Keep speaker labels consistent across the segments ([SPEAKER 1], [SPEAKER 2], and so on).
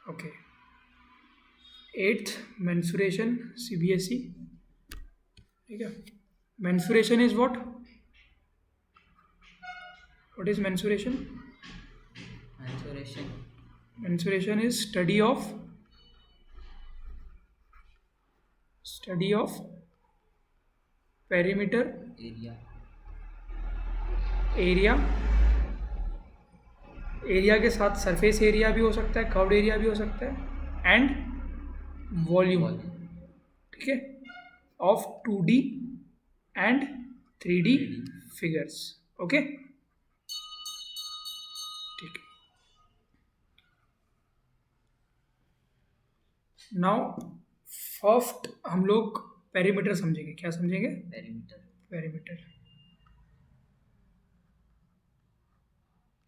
[SPEAKER 1] Okay. Eighth mensuration, CBSE. ठीक है. Mensuration is what? What is mensuration?
[SPEAKER 2] Mensuration.
[SPEAKER 1] Mensuration is study of perimeter,
[SPEAKER 2] Area.
[SPEAKER 1] Area. Area के साथ surface area भी हो सकता है, कर्व्ड एरिया भी हो सकता है, एंड वॉल्यूम.
[SPEAKER 2] Volume.
[SPEAKER 1] ठीक है. Of 2D and 3D
[SPEAKER 2] 3D.
[SPEAKER 1] Figures. Okay. ठीक है. नाउ फर्स्ट हम लोग पेरीमीटर समझेंगे. क्या समझेंगे?
[SPEAKER 2] Perimeter.
[SPEAKER 1] पेरीमीटर.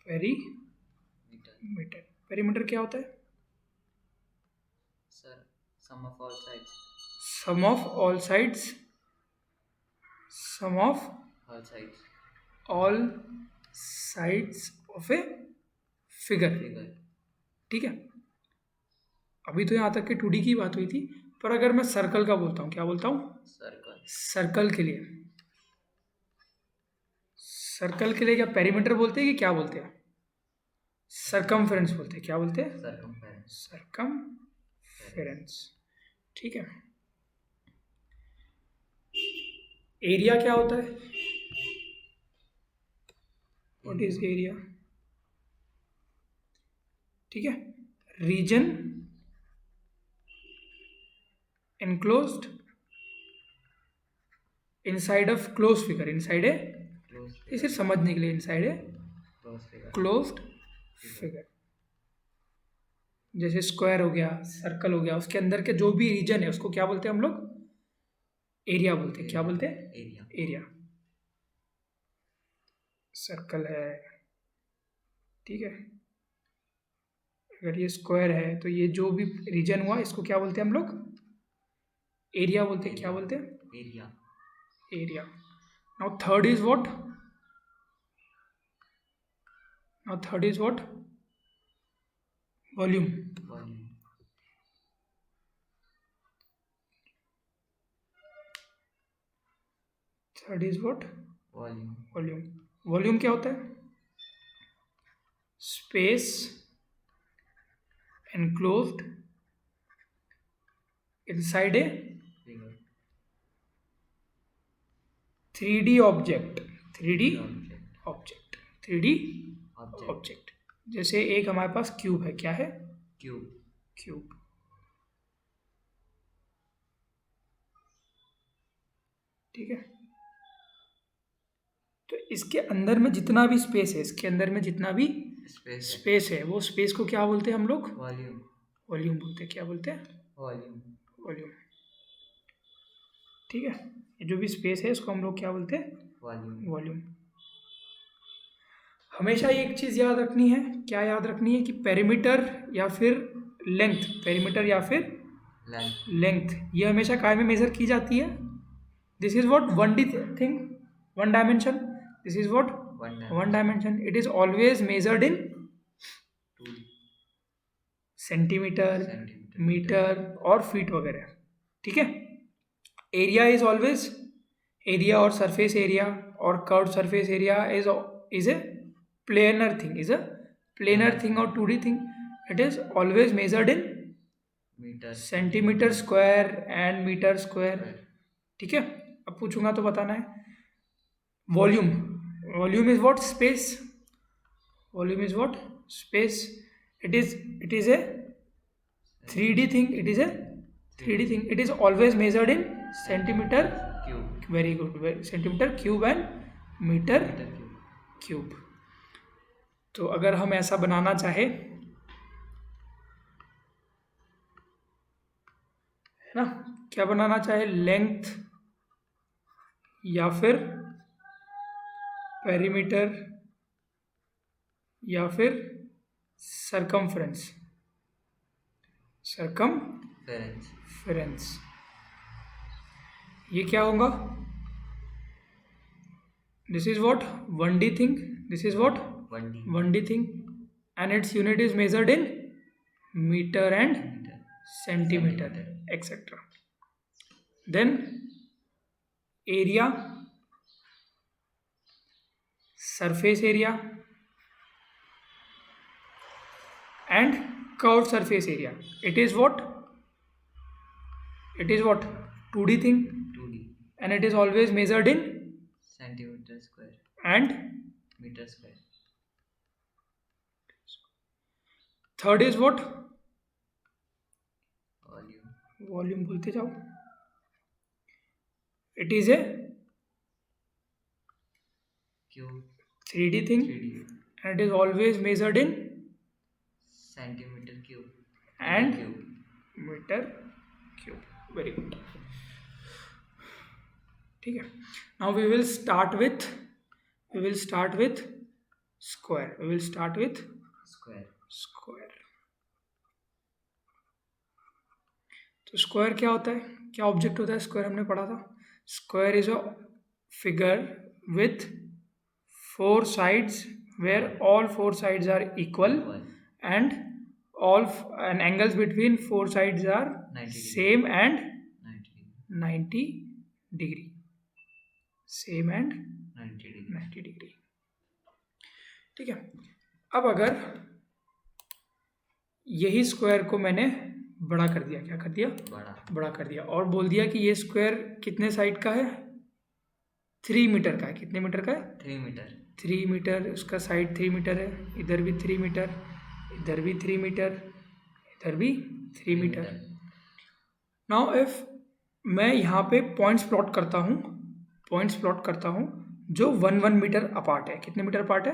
[SPEAKER 1] पेरीमीटर. पेरीमीटर क्या होता है?
[SPEAKER 2] Sir, sum of all sides.
[SPEAKER 1] Sum of all sides. Sum of
[SPEAKER 2] All sides.
[SPEAKER 1] All sides of a figure.
[SPEAKER 2] Figure.
[SPEAKER 1] ठीक है. अभी तो यहाँ तक के 2D की बात हुई थी, पर अगर मैं सर्कल का बोलता हूँ, क्या बोलता हूँ?
[SPEAKER 2] Circle.
[SPEAKER 1] सर्कल के लिए. सर्कल के लिए क्या पेरीमीटर बोलते हैं कि क्या बोलते हैं? सरकमफेरेंस बोलते हैं. क्या बोलते हैं?
[SPEAKER 2] Circumference.
[SPEAKER 1] सरकमफेरेंस. ठीक है. एरिया क्या होता है? What is area? ठीक है. Region enclosed inside of closed figure. inside a,
[SPEAKER 2] Closed
[SPEAKER 1] ये
[SPEAKER 2] figure.
[SPEAKER 1] सिर्फ समझने के लिए, inside a
[SPEAKER 2] Closed figure.
[SPEAKER 1] closed figure. जैसे स्क्वायर हो गया, सर्कल हो गया, उसके अंदर के जो भी रीजन है उसको क्या बोलते हैं हम लोग? एरिया बोलते हैं. क्या बोलते हैं?
[SPEAKER 2] Area.
[SPEAKER 1] एरिया. सर्कल है, ठीक है. अगर ये स्क्वायर है तो ये जो भी रीजन हुआ इसको क्या बोलते हैं हम लोग? एरिया बोलते हैं. क्या बोलते हैं?
[SPEAKER 2] Area.
[SPEAKER 1] Area. Now third is what? Now third is what? Volume.
[SPEAKER 2] Volume.
[SPEAKER 1] Third is what?
[SPEAKER 2] Volume.
[SPEAKER 1] Volume. Volume क्या होता है? Space enclosed inside a
[SPEAKER 2] Figure.
[SPEAKER 1] 3D object. 3D
[SPEAKER 2] Object.
[SPEAKER 1] Object. 3D
[SPEAKER 2] Object.
[SPEAKER 1] Object. जैसे एक हमारे पास cube है. क्या है?
[SPEAKER 2] Cube.
[SPEAKER 1] Cube. ठीक है. तो इसके अंदर में जितना भी स्पेस है, इसके अंदर में जितना भी
[SPEAKER 2] Space.
[SPEAKER 1] स्पेस है, वो स्पेस को क्या बोलते हैं हम लोग?
[SPEAKER 2] Volume.
[SPEAKER 1] वॉल्यूम बोलते हैं. क्या बोलते हैं?
[SPEAKER 2] Volume.
[SPEAKER 1] वॉल्यूम. ठीक है. ये जो भी स्पेस है इसको हम लोग क्या बोलते हैं?
[SPEAKER 2] Volume.
[SPEAKER 1] वॉल्यूम. हमेशा एक चीज़ याद रखनी है. क्या याद रखनी है? कि पेरीमीटर या फिर लेंथ, पेरीमीटर या फिर
[SPEAKER 2] Length.
[SPEAKER 1] लेंथ, ये हमेशा काय में मेजर की जाती है? This is what? 1D thing, 1 dimension. This is what?
[SPEAKER 2] One
[SPEAKER 1] 1 dimension. It is always measured in
[SPEAKER 2] 2D.
[SPEAKER 1] Centimetre,
[SPEAKER 2] Centimeter.
[SPEAKER 1] Metre और फीट वगैरह. ठीक है. एरिया इज ऑलवेज, एरिया और सरफेस एरिया और curved surface area is a planar thing, is a planar thing और 2D thing. It is always measured in
[SPEAKER 2] Meter.
[SPEAKER 1] Centimetre square and metre square.
[SPEAKER 2] Square.
[SPEAKER 1] ठीक है. अब पूछूंगा तो बताना है. Volume. Volume is what? Space. Volume is what? Space. It is a 3D thing. It is a 3D thing. It is always measured in centimetre.
[SPEAKER 2] Cube.
[SPEAKER 1] Very good. Centimetre cube and metre
[SPEAKER 2] Meter cube.
[SPEAKER 1] Cube. तो अगर हम ऐसा बनाना चाहे, है ना, क्या बनाना चाहे? Length या फिर पेरीमीटर या फिर सरकमफ्रेंस.
[SPEAKER 2] Ference.
[SPEAKER 1] सरकमफ्रेंस. ये क्या होगा? This is what? 1D thing. This is what?
[SPEAKER 2] 1D.
[SPEAKER 1] 1D thing. And its unit is measured in metre and
[SPEAKER 2] metre,
[SPEAKER 1] centimetre etcetera. Then area, surface area and curved surface area. It is what? It is what? 2D thing,
[SPEAKER 2] 2D,
[SPEAKER 1] and it is always measured in
[SPEAKER 2] centimeter square,
[SPEAKER 1] and
[SPEAKER 2] meter square,
[SPEAKER 1] third is what?
[SPEAKER 2] volume,
[SPEAKER 1] Volume बोलते जाओ. It is a
[SPEAKER 2] cube,
[SPEAKER 1] 3D thing
[SPEAKER 2] 3D,
[SPEAKER 1] and it is always measured in
[SPEAKER 2] centimeter cube,
[SPEAKER 1] and
[SPEAKER 2] cube,
[SPEAKER 1] meter cube. Very good. ठीक है. Now we will start with square. We will start with
[SPEAKER 2] square,
[SPEAKER 1] square. तो square क्या होता है, क्या object होता है square? हमने पढ़ा था. Square is a figure with 4 sides where all 4 sides are equal
[SPEAKER 2] equal,
[SPEAKER 1] and and angles between 4 sides are
[SPEAKER 2] 90 degree.
[SPEAKER 1] same and
[SPEAKER 2] 90 degree,
[SPEAKER 1] 90 degree. Same and
[SPEAKER 2] 90 degree,
[SPEAKER 1] 90 degree. ठीक है. अब अगर यही स्क्वायर को मैंने बड़ा कर दिया, क्या कर दिया? बड़ा कर दिया और बोल दिया कि ये स्क्वायर कितने साइड का है? 3 मीटर का है. कितने मीटर का है?
[SPEAKER 2] 3 मीटर,
[SPEAKER 1] 3 मीटर. उसका साइड 3 मीटर है. इधर भी 3 मीटर, इधर भी 3 मीटर, इधर भी 3 मीटर. नाउ इफ मैं यहाँ पे पॉइंट्स प्लॉट करता हूँ जो 1 मीटर अपार्ट है. कितने मीटर अपार्ट है?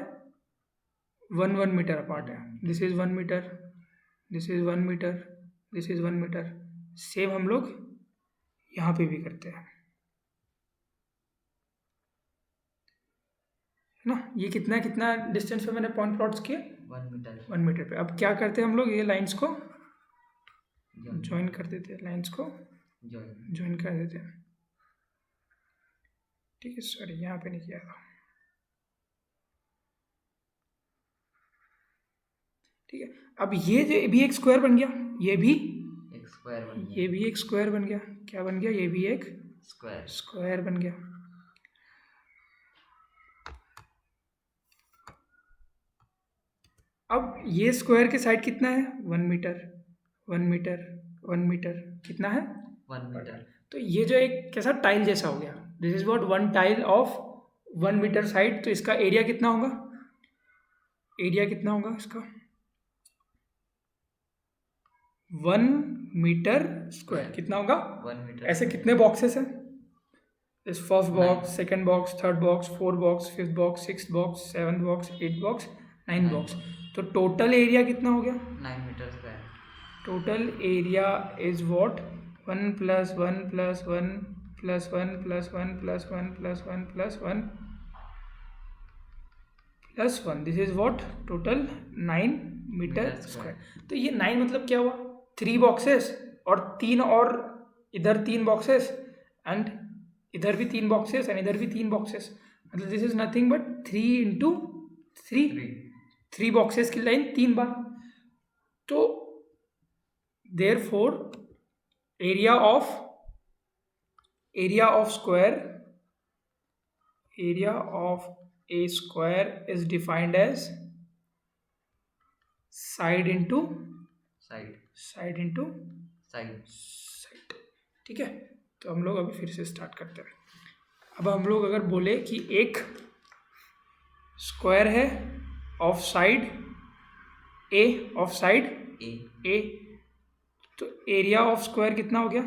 [SPEAKER 1] 1 मीटर अपार्ट है. This is 1 metre, this is 1 metre, this is 1 metre. Same हम लोग यहाँ पे भी करते हैं, है ना. ये कितना डिस्टेंस पे मैंने पॉइंट प्लॉट्स किए?
[SPEAKER 2] 1 मीटर,
[SPEAKER 1] 1 मीटर पे. अब क्या करते हैं हम लोग? ये लाइंस को
[SPEAKER 2] join,
[SPEAKER 1] ज्वाइन कर देते हैं. लाइंस को
[SPEAKER 2] join,
[SPEAKER 1] ज्वाइन कर देते हैं. ठीक है. सॉरी, यहाँ पे नहीं किया था. ठीक है. अब ये जो भी एक स्क्वायर बन गया, ये भी
[SPEAKER 2] एक स्क्वायर बन गया,
[SPEAKER 1] ये भी एक स्क्वायर बन गया. क्या बन गया? ये भी एक
[SPEAKER 2] स्क्वायर,
[SPEAKER 1] स्क्वायर बन गया. अब ये स्क्वायर के साइड कितना है? 1 मीटर, 1 मीटर, 1 मीटर. कितना है?
[SPEAKER 2] 1 मीटर,
[SPEAKER 1] तो ये जो एक कैसा टाइल जैसा हो गया. This is what 1 tile of 1 metre side. तो इसका एरिया कितना होगा? एरिया कितना होगा इसका? 1 मीटर स्क्वायर. कितना होगा?
[SPEAKER 2] 1 मीटर.
[SPEAKER 1] ऐसे कितने बॉक्सेस हैं? इस first box, second box, third box, 4 box, 5th box, 6th box, 7th box, 8th box, 9th box. तो टोटल एरिया कितना हो गया?
[SPEAKER 2] 9 metre square.
[SPEAKER 1] Total area is what? 1 plus 1 plus 1 plus 1 plus 1 plus 1 plus 1 plus 1 plus 1. This is what? Total 9 metre square. तो ये 9 मतलब क्या हुआ? 3 boxes और 3 और इधर 3 बॉक्सेस एंड इधर भी 3 बॉक्सेस एंड इधर भी 3 बॉक्सेस. मतलब this is nothing but 3 into 3 boxes की लाइन 3 बार. तो therefore area of a square is defined as side into
[SPEAKER 2] side,
[SPEAKER 1] side into
[SPEAKER 2] side,
[SPEAKER 1] side. ठीक है. तो हम लोग अभी फिर से स्टार्ट करते हैं. अब हम लोग अगर बोले कि एक स्क्वायर है of side A, of side
[SPEAKER 2] A,
[SPEAKER 1] तो एरिया ऑफ स्क्वायर कितना हो गया?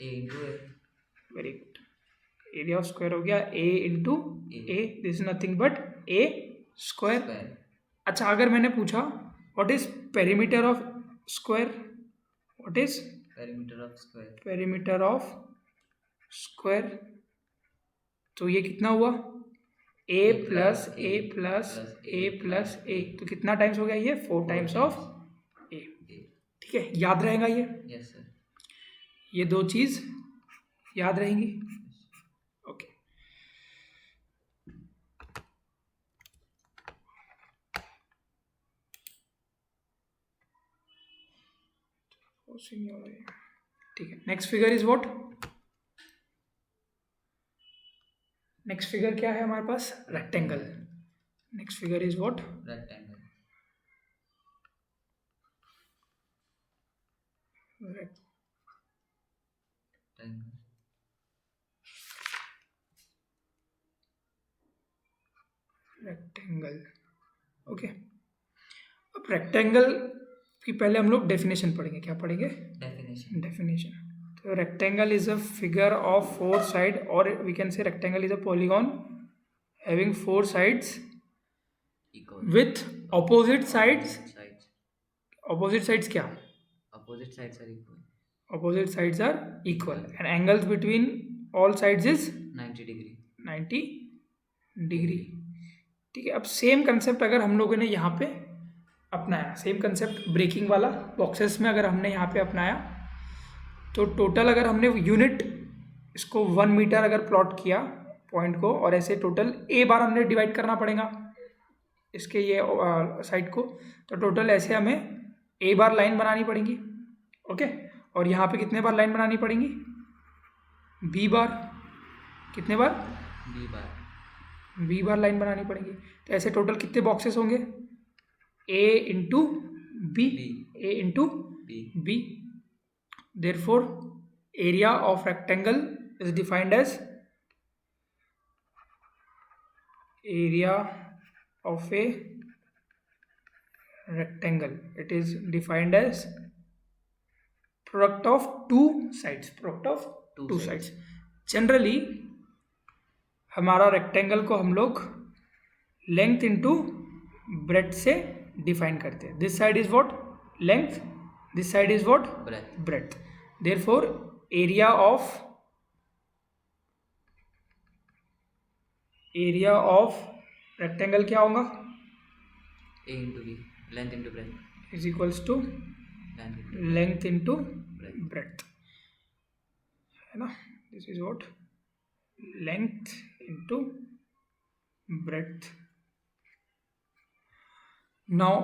[SPEAKER 2] A into A.
[SPEAKER 1] Very good. Area of square हो गया A into A. This is nothing but a square.
[SPEAKER 2] Square,
[SPEAKER 1] अच्छा, अगर मैंने पूछा what is perimeter of square? What is
[SPEAKER 2] perimeter of square,
[SPEAKER 1] perimeter of square? तो ये कितना हुआ? A plus A plus A plus A. तो कितना टाइम्स हो गया ये? 4 टाइम्स ऑफ ए. ठीक है. याद रहेगा ये?
[SPEAKER 2] Yes sir.
[SPEAKER 1] ये 2 चीज़ याद रहेंगी. ओके. क्रॉसिंग योर एरिया, ठीक है। Next figure is what, next figure क्या है हमारे पास, rectangle. Next figure is what,
[SPEAKER 2] rectangle, rectangle,
[SPEAKER 1] rectangle, okay. अब रेक्टेंगल की पहले हम लोग डेफिनेशन पढ़ेंगे, क्या पढ़ेंगे,
[SPEAKER 2] definition,
[SPEAKER 1] डेफिनेशन। तो rectangle is a figure of 4 side, और we can say rectangle is a polygon having 4 sides
[SPEAKER 2] equal,
[SPEAKER 1] with opposite sides.
[SPEAKER 2] sides,
[SPEAKER 1] opposite sides क्या,
[SPEAKER 2] opposite sides are equal,
[SPEAKER 1] opposite sides are equal, and angles between all sides is
[SPEAKER 2] 90 degree,
[SPEAKER 1] 90 degree, ठीक है। अब same concept अगर हम लोगों ने यहाँ पे अपनाया, सेम कंसेप्ट ब्रेकिंग वाला बॉक्सेस में अगर हमने यहाँ पे अपनाया, तो टोटल अगर हमने यूनिट इसको 1 मीटर अगर प्लॉट किया पॉइंट को, और ऐसे टोटल ए बार हमने डिवाइड करना पड़ेगा इसके ये साइड को, तो टोटल ऐसे हमें ए बार लाइन बनानी पड़ेगी, ओके। और यहाँ पे कितने बार लाइन बनानी पड़ेंगी, बी बार, कितने बार,
[SPEAKER 2] b bar,
[SPEAKER 1] B bar line बनानी पड़ेगी। तो ऐसे टोटल कितने बॉक्सेस होंगे, A into B, A into
[SPEAKER 2] b,
[SPEAKER 1] B. Therefore area of rectangle is defined as, area of a rectangle, it is defined as product of two sides, product of
[SPEAKER 2] Two
[SPEAKER 1] two
[SPEAKER 2] sides.
[SPEAKER 1] Sides. Generally हमारा rectangle को हम लोग length into breadth से define करते हैं। This side is what, length, this side is what,
[SPEAKER 2] breadth,
[SPEAKER 1] breadth. Therefore area of rectangle क्या होगा,
[SPEAKER 2] a into b, length into breadth,
[SPEAKER 1] is equals to
[SPEAKER 2] length into
[SPEAKER 1] length into
[SPEAKER 2] breadth,
[SPEAKER 1] breadth, है ना। This is what, length into breadth. Now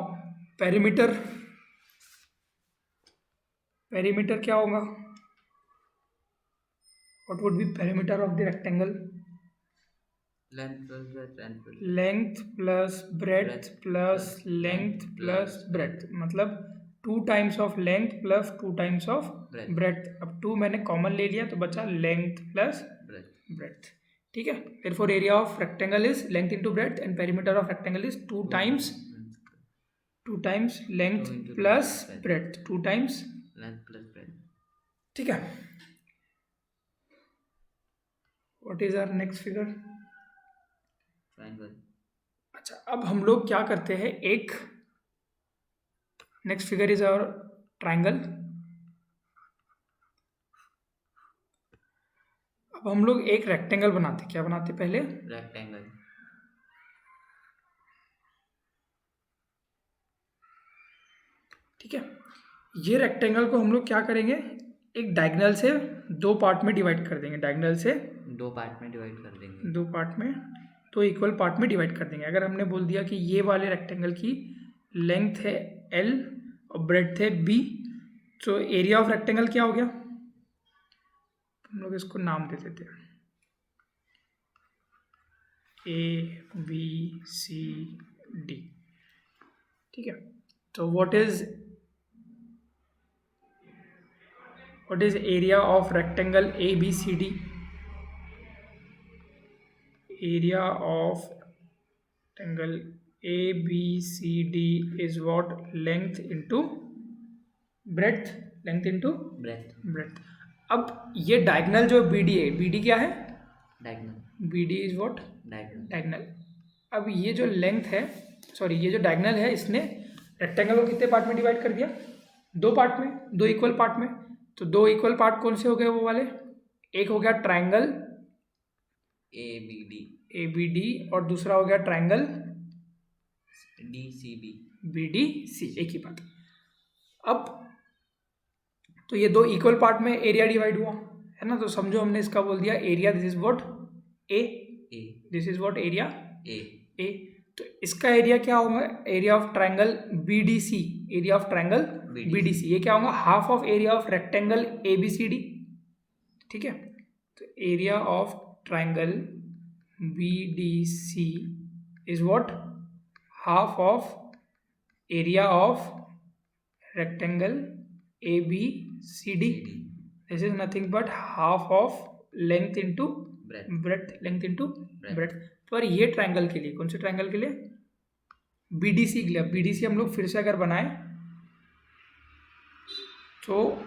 [SPEAKER 1] perimeter, perimeter क्या होगा, what would be perimeter of the rectangle,
[SPEAKER 2] length plus breadth, length plus
[SPEAKER 1] length plus breadth plus length plus breadth, मतलब 2 times of length plus 2 times of
[SPEAKER 2] Breadth.
[SPEAKER 1] Breadth. अब 2 मैंने common ले लिया तो बचा length plus
[SPEAKER 2] breadth,
[SPEAKER 1] breadth, ठीक है। Therefore area of rectangle is length into breadth, and perimeter of rectangle is 2 times length
[SPEAKER 2] Two into
[SPEAKER 1] plus
[SPEAKER 2] breadth.
[SPEAKER 1] Breadth, 2 times,
[SPEAKER 2] length plus breadth,
[SPEAKER 1] ठीक है। What is our next figure,
[SPEAKER 2] triangle,
[SPEAKER 1] अच्छा अब हम लोग क्या करते हैं, एक next figure is our triangle. अब हम लोग एक रेक्टेंगल बनाते, क्या बनाते पहले,
[SPEAKER 2] rectangle,
[SPEAKER 1] ठीक है। ये रेक्टेंगल को हम लोग क्या करेंगे, एक डायगोनल से 2 पार्ट में डिवाइड कर देंगे, डायगोनल से
[SPEAKER 2] 2 पार्ट में डिवाइड कर देंगे,
[SPEAKER 1] 2 पार्ट में, 2 इक्वल पार्ट में डिवाइड कर देंगे। अगर हमने बोल दिया कि ये वाले रेक्टेंगल की लेंथ है L और ब्रेड्थ है B, तो एरिया ऑफ रेक्टेंगल क्या हो गया, हम लोग इसको नाम दे देते हैं ABCD, ठीक है। तो what is area of rectangle ABCD, area of rectangle ABCD is what, length into breadth, length into
[SPEAKER 2] breadth,
[SPEAKER 1] breadth। अब ये डायगोनल जो BD है, BD क्या है,
[SPEAKER 2] diagonal,
[SPEAKER 1] BD is what,
[SPEAKER 2] diagonal,
[SPEAKER 1] diagonal. अब ये जो लेंथ है, सॉरी ये जो डायगोनल है, इसने रेक्टेंगल को कितने पार्ट में डिवाइड कर दिया, 2 पार्ट में, 2 इक्वल पार्ट में। तो 2 इक्वल पार्ट कौन से हो गए, वो वाले, एक हो गया ट्राइंगल ABD और दूसरा हो गया ट्राइंगल BDC, एक ही बात। अब तो ये 2 इक्वल पार्ट में एरिया डिवाइड हुआ है ना, तो समझो हमने इसका बोल दिया area, this is what A, this is what area
[SPEAKER 2] A,
[SPEAKER 1] A। तो इसका एरिया क्या होगा, area of triangle BDC, area of triangle
[SPEAKER 2] BDC.
[SPEAKER 1] BDC ये क्या होगा, half of area of rectangle ABCD, ठीक है। तो area of triangle BDC is what, half of area of rectangle ABCD. This is nothing but half of length into breadth, length into breadth. पर ये triangle के लिए, कौन से triangle के लिए, BDC के लिए। BDC हम लोग फिर से अगर बनाए तो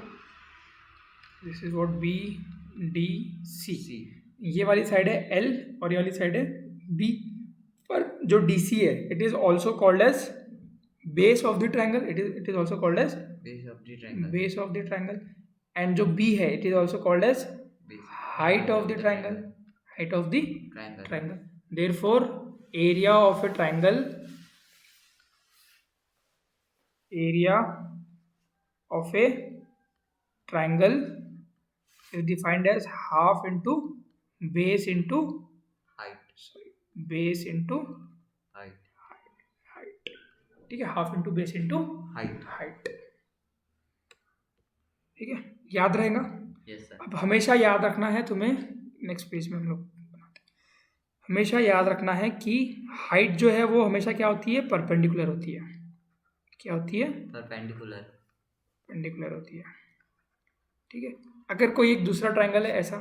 [SPEAKER 1] दिस इज व्हाट BDC, ये वाली साइड है L और ये वाली साइड है B, पर जो DC है it is also called as base of the triangle, it is also called as base of the triangle, and जो B है it is also called as height of the triangle, height of the triangle. Therefore area of a triangle, area of a triangle is defined as half into base into height, base into height, ठीक है, half into base into height, ठीक है, याद रहेगा।
[SPEAKER 2] yes, sir.
[SPEAKER 1] अब हमेशा याद रखना है तुम्हें, नेक्स्ट पेज में हम लोग बनाते हैं, हमेशा याद रखना है कि हाइट जो है वो हमेशा क्या होती है, परपेंडिकुलर होती है। क्या होती है, परपेंडिकुलर होती है, ठीक है। अगर कोई एक दूसरा ट्रायंगल है ऐसा,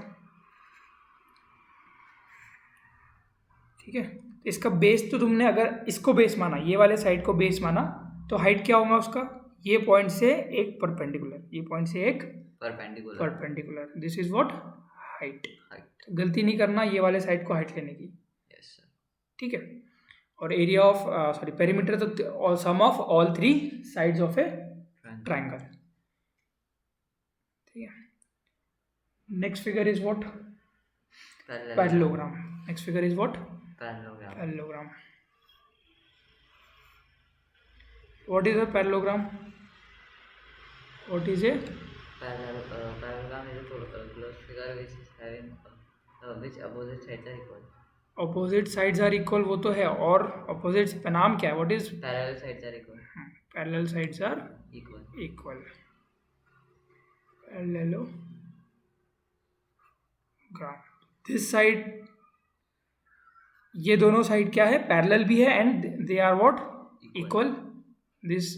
[SPEAKER 1] ठीक है, इसका बेस तो तुमने अगर इसको बेस माना, ये वाले साइड को बेस माना, तो हाइट क्या होगा उसका, ये पॉइंट से एक परपेंडिकुलर, ये पॉइंट से एक perpendicular, this is what height. तो गलती नहीं करना ये वाले साइड को हाइट लेने की, ठीक है। और एरिया ऑफ सॉरी पेरीमीटर तो sum of all 3 sides of a triangle, ठीक है। Next figure is what, parallelogram. Next figure is what, parallelogram. What is a parallelogram? What is a
[SPEAKER 2] parallelogram is a closed figure which is having which opposite sides are equal.
[SPEAKER 1] Opposite sides are equal, वो तो है, और opposite का नाम क्या है, what is
[SPEAKER 2] parallel sides are equal.
[SPEAKER 1] Parallel sides are equal. Parallelogram. This side, ये दोनों साइड क्या है, पैरेलल भी है and they are what equal, this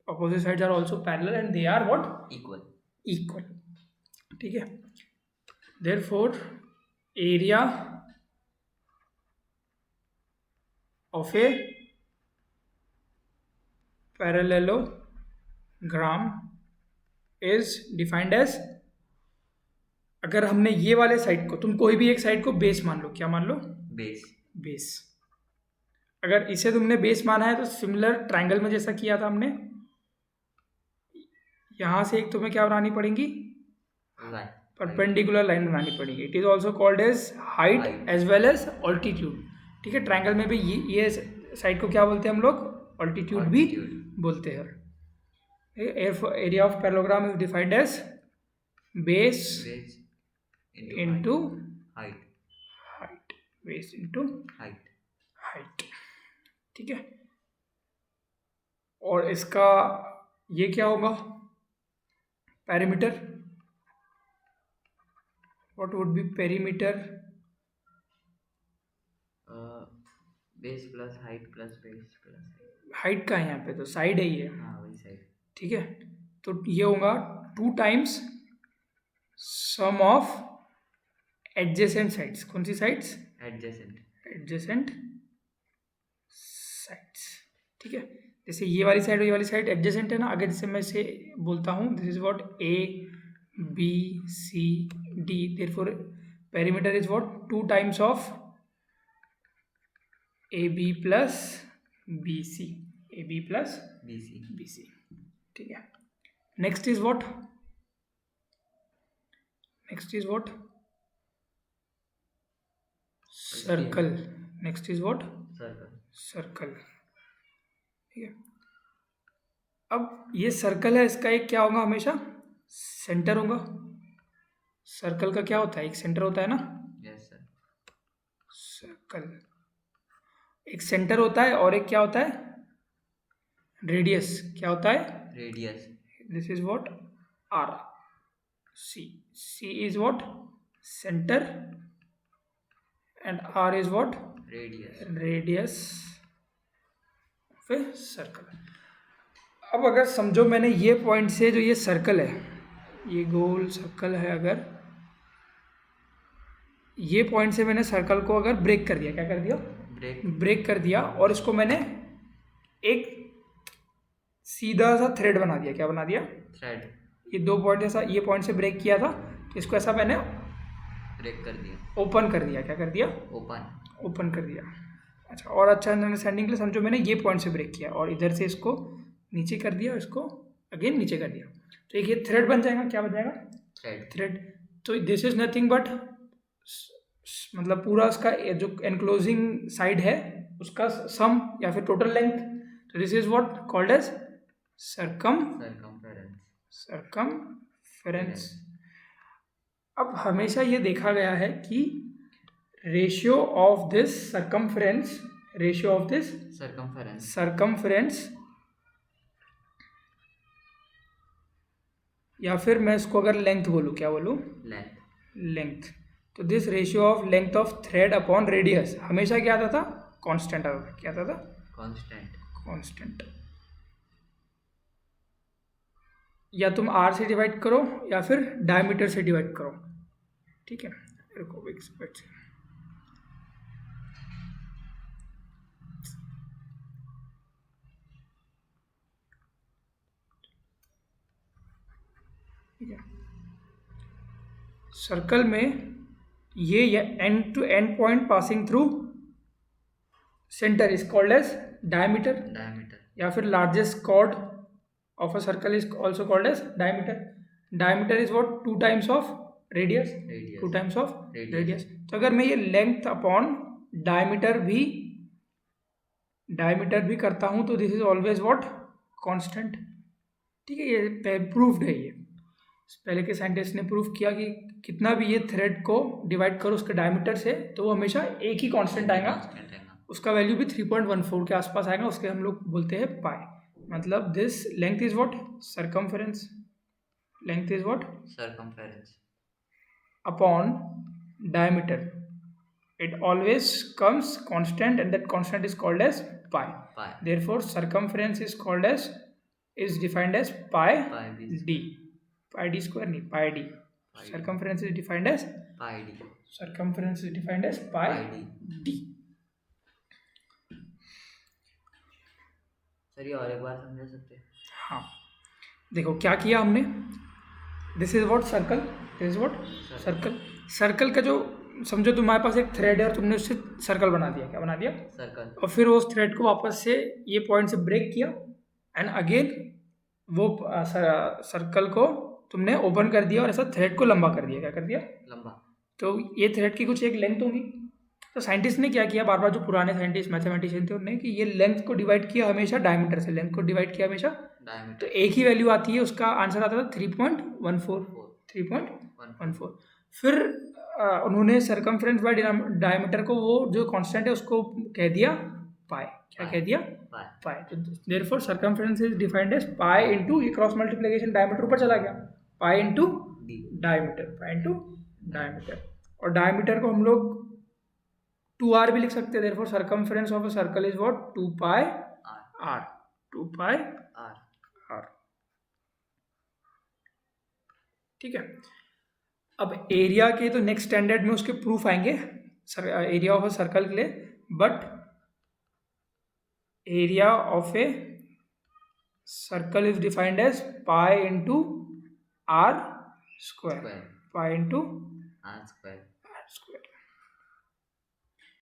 [SPEAKER 1] opposite sides are also parallel and they are what equal, ठीक है। Therefore area of a parallelogram is defined as, अगर हमने ये वाले साइड को, तुम कोई भी एक साइड को बेस मान लो, क्या मान लो, बेस। अगर इसे तुमने बेस माना है तो सिमिलर ट्रायंगल में जैसा किया था हमने, यहां से एक तुम्हें क्या बनानी पड़ेगी, परपेंडिकुलर लाइन बनानी पड़ेगी। It is also called as height as well as altitude, ठीक है। ट्रायंगल में भी ये साइड को क्या बोलते हैं हम लोग, ऑल्टीट्यूड भी बोलते हैं। Area of parallelogram is defined as base into height, base into height, ठीक है। और इसका ये क्या होगा, perimeter, what would be perimeter,
[SPEAKER 2] base plus height plus base plus
[SPEAKER 1] height का है यहाँ पे, तो साइड है ये,
[SPEAKER 2] वही साइड,
[SPEAKER 1] ठीक है। तो ये होगा 2 times sum of adjacent sides, कौन सी साइड्स, एडजेसेंट साइड्स, ठीक है। जैसे ये वाली साइड और ये वाली साइड एडजेसेंट है ना, अगर जैसे मैं इसे बोलता हूँ this is what ABCD, therefore perimeter is what 2 times of AB plus BC, AB plus BC, ठीक है। Next is what, circle. Next is what, circle, ठीक है। अब ये सर्कल है, इसका एक क्या होगा, हमेशा सेंटर होगा। सर्कल का क्या होता है, एक सेंटर होता है ना, सर्कल। एक सेंटर होता है और एक क्या होता है, रेडियस। क्या होता है,
[SPEAKER 2] radius.
[SPEAKER 1] This is what, r. C is what, centre, and r is what,
[SPEAKER 2] radius.
[SPEAKER 1] Radius of a circle. अब अगर समझो मैंने ये पॉइंट से, जो ये सर्कल है, ये गोल सर्कल है, अगर ये पॉइंट से मैंने सर्कल को अगर ब्रेक कर दिया, क्या कर दिया, ब्रेक कर दिया, और इसको मैंने एक सीधा सा थ्रेड बना दिया। क्या बना दिया,
[SPEAKER 2] थ्रेड।
[SPEAKER 1] ये दो पॉइंट ऐसा, ये पॉइंट से ब्रेक किया था, तो इसको ऐसा मैंने
[SPEAKER 2] ब्रेक कर दिया,
[SPEAKER 1] ओपन कर दिया। क्या कर दिया, ओपन कर दिया। अच्छा, और अच्छा अंडरस्टैंडिंग के लिए समझो, मैंने ये पॉइंट से ब्रेक किया और इधर से इसको नीचे कर दिया, इसको अगेन नीचे कर दिया, तो एक ये थ्रेड बन जाएगा। क्या बन जाएगा, थ्रेड। तो दिस इज नथिंग बट, मतलब पूरा उसका जो एनक्लोजिंग साइड है उसका सम या फिर टोटल लेंथ। तो this is what called as circumference. अब हमेशा ये देखा गया है कि रेशियो ऑफ दिस सरकमफेरेंस, या फिर मैं इसको अगर लेंथ बोलूँ, क्या बोलूँ, लेंथ। तो this ratio of length of thread upon radius हमेशा क्या आता था, कांस्टेंट आता था। क्या आता था, कांस्टेंट। या तुम आर से डिवाइड करो या फिर डायमीटर से डिवाइड करो, ठीक है। देखो ठीक है, सर्कल में ये end to end point passing through centre is called as diameter, या फिर largest chord of a circle is also called as diameter. Diameter is what, 2 times of radius, 2 times of radius. तो अगर मैं ये length upon diameter भी करता हूं, तो this is always what, constant. ठीक है, ये प्रूव्ड है। ये पहले के साइंटिस्ट ने प्रूव किया कि कितना भी ये थ्रेड को डिवाइड करो उसके डायमीटर से, तो वो हमेशा एक ही कांस्टेंट आएगा, उसका वैल्यू भी 3.14 के आसपास आएगा, उसके हम लोग बोलते हैं पाई। मतलब this length is what, circumference, length is what,
[SPEAKER 2] circumference
[SPEAKER 1] upon diameter, it always comes constant and that constant is called as pi. Therefore circumference is defined as pi d, pi d square नहीं, pi d. Circumference is defined as pi d.
[SPEAKER 2] Sir ये और एक बार समझा सकते हैं?
[SPEAKER 1] हाँ, देखो क्या किया हमने, this is what circle, circle का जो समझो तुम्हारे पास एक थ्रेड है और तुमने उससे सर्कल बना दिया। क्या बना दिया, सर्कल। और फिर उस थ्रेड को वापस से ये पॉइंट से ब्रेक किया एंड अगेन वो सर्कल को तुमने ओपन कर दिया और ऐसा थ्रेड को लंबा कर दिया। क्या कर दिया, लंबा। तो ये थ्रेड की कुछ एक लेंथ होगी। तो साइंटिस्ट ने क्या किया, बार बार जो पुराने साइंटिस्ट मैथमेटिशियन थे उन्होंने, कि ये लेंथ को डिवाइड किया हमेशा डायमीटर से, लेंथ को डिवाइड किया हमेशा डायमीटर, तो एक ही वैल्यू आती है, उसका आंसर आता था 3.14। फिर उन्होंने सरकमफ्रेंस बाय डायमीटर को, वो जो कांस्टेंट है उसको कह दिया पाई। क्या कह दिया, पाई। तो therefore circumference is defined as pi into, ये क्रॉस मल्टीप्लिकेशन डायमीटर ऊपर चला गया, पाई इनटू डायमीटर, और डायमीटर को हम लोग 2r भी लिख सकते हैं। Therefore circumference of a circle is what, 2 pi r। ठीक है। अब एरिया के तो नेक्स्ट स्टैंडर्ड में उसके प्रूफ आएंगे एरिया ऑफ अ सर्कल के लिए, but area of a circle is defined as pi into r square, pi into r square.